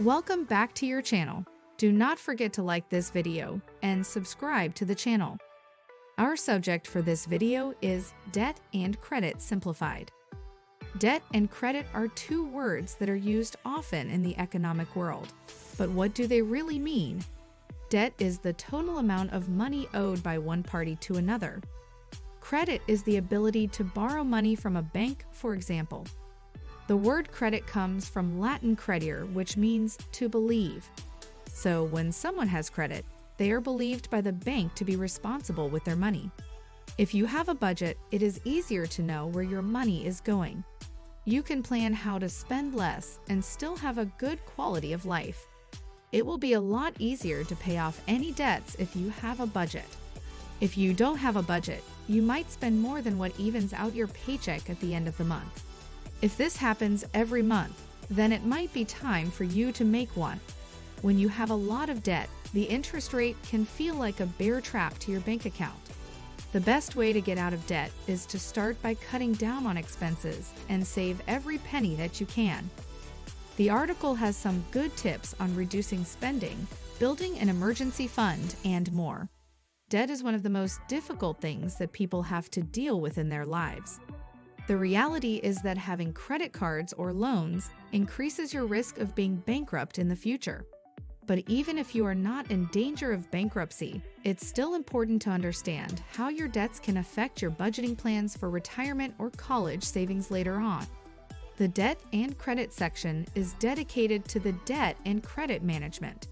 Welcome back to your channel. Do not forget to like this video and subscribe to the channel. Our subject for this video is debt and credit simplified. Debt and credit are two words that are used often in the economic world. But what do they really mean? Debt is the total amount of money owed by one party to another. Credit is the ability to borrow money from a bank, for example. The word credit comes from Latin credere, which means to believe. So when someone has credit, they are believed by the bank to be responsible with their money. If you have a budget, it is easier to know where your money is going. You can plan how to spend less and still have a good quality of life. It will be a lot easier to pay off any debts if you have a budget. If you don't have a budget, you might spend more than what evens out your paycheck at the end of the month. If this happens every month, then it might be time for you to make one. When you have a lot of debt, the interest rate can feel like a bear trap to your bank account. The best way to get out of debt is to start by cutting down on expenses and save every penny that you can. The article has some good tips on reducing spending, building an emergency fund, and more. Debt is one of the most difficult things that people have to deal with in their lives. The reality is that having credit cards or loans increases your risk of being bankrupt in the future. But even if you are not in danger of bankruptcy, it's still important to understand how your debts can affect your budgeting plans for retirement or college savings later on. The debt and credit section is dedicated to the debt and credit management.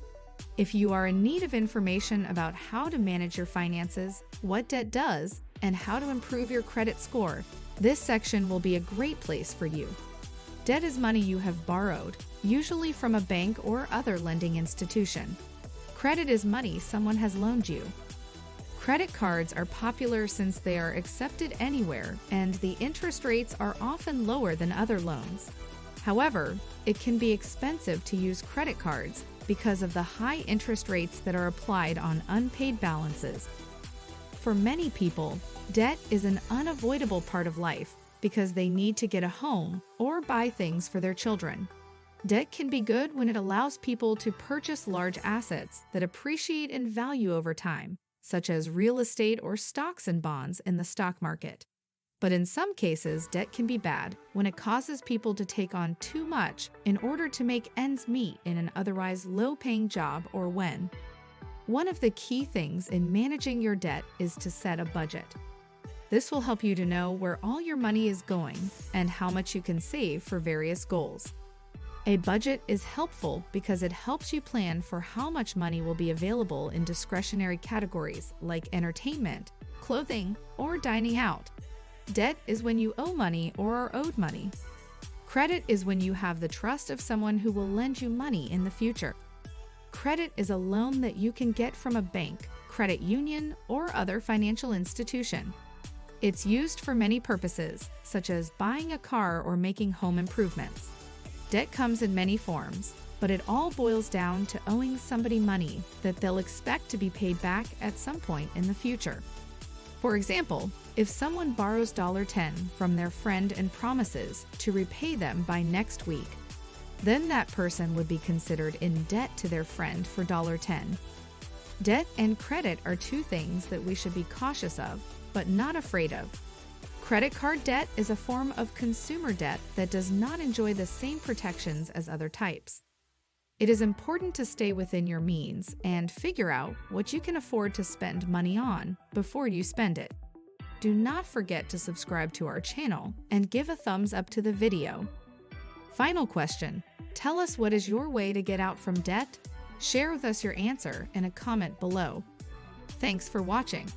If you are in need of information about how to manage your finances, what debt does, and how to improve your credit score, this section will be a great place for you. Debt is money you have borrowed, usually from a bank or other lending institution. Credit is money someone has loaned you. Credit cards are popular since they are accepted anywhere and the interest rates are often lower than other loans. However, it can be expensive to use credit cards because of the high interest rates that are applied on unpaid balances. For many people, debt is an unavoidable part of life because they need to get a home or buy things for their children. Debt can be good when it allows people to purchase large assets that appreciate in value over time, such as real estate or stocks and bonds in the stock market. But in some cases, debt can be bad when it causes people to take on too much in order to make ends meet in an otherwise low-paying job or when. One of the key things in managing your debt is to set a budget. This will help you to know where all your money is going and how much you can save for various goals. A budget is helpful because it helps you plan for how much money will be available in discretionary categories like entertainment, clothing, or dining out. Debt is when you owe money or are owed money. Credit is when you have the trust of someone who will lend you money in the future. Credit is a loan that you can get from a bank, credit union, or other financial institution. It's used for many purposes, such as buying a car or making home improvements. Debt comes in many forms, but it all boils down to owing somebody money that they'll expect to be paid back at some point in the future. For example, if someone borrows $10 from their friend and promises to repay them by next week, then that person would be considered in debt to their friend for $10. Debt and credit are two things that we should be cautious of, but not afraid of. Credit card debt is a form of consumer debt that does not enjoy the same protections as other types. It is important to stay within your means and figure out what you can afford to spend money on before you spend it. Do not forget to subscribe to our channel and give a thumbs up to the video. Final question: tell us, what is your way to get out from debt? Share with us your answer in a comment below. Thanks for watching.